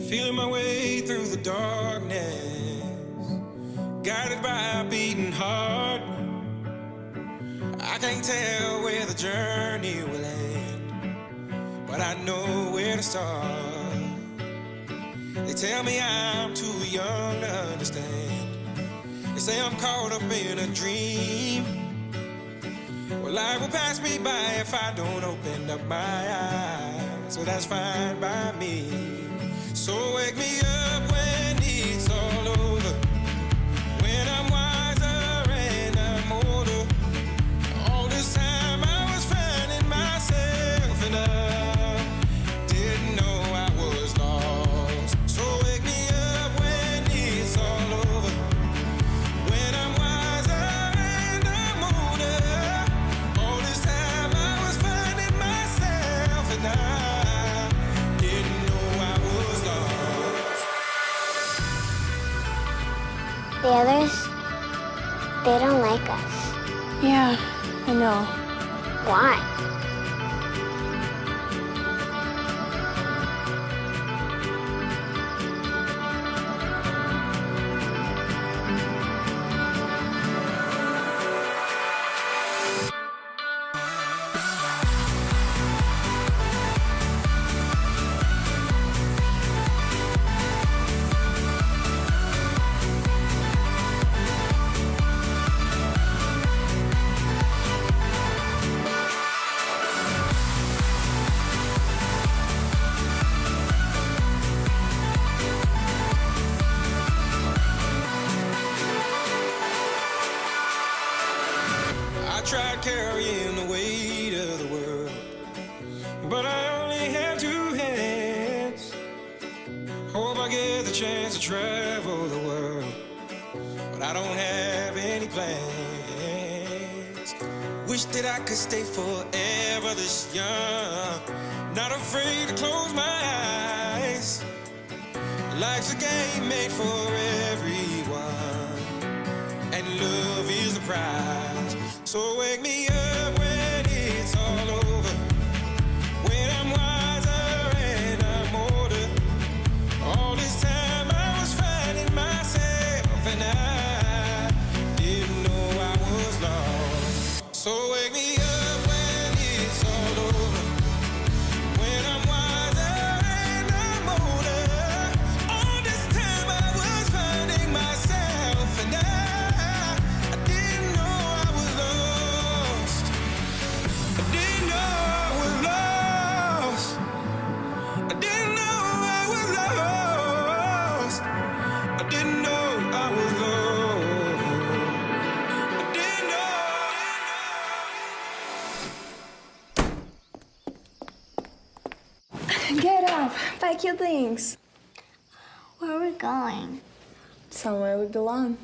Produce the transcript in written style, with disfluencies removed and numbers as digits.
Feeling my way through the darkness, guided by a beating heart. I can't tell where the journey will end, but I know where to start. They tell me I'm too young to understand. They say I'm caught up in a dream. Well, life will pass me by if I don't open up my eyes. So that's fine by me. So wake me up when it's all over, when I'm wiser and I'm older. All this time I was finding myself and I didn't know I was lost. So wake me up when it's all over, when I'm wiser and I'm older. All this time I was finding myself and I didn't know I was lost. The others, they don't like us. Yeah, I know. Why? I tried carrying the weight of the world, but I only have two hands. Hope I get the chance to travel the world, but I don't have any plans. Wish that I could stay forever this young, not afraid to close my eyes. Life's a game made for everyone, and love is the prize. So wake me up when it's all over, when I'm wiser and I'm older. All this time I was finding myself and I didn't know I was lost. So wake me up when it's all over, when I'm wiser and I'm older. All this time I was finding myself and I didn't know I was lost. I didn't know I was lost. I didn't know I was lost. I didn't know I was lost. I didn't know. Get up, pack your things. Where are we going? Somewhere we belong.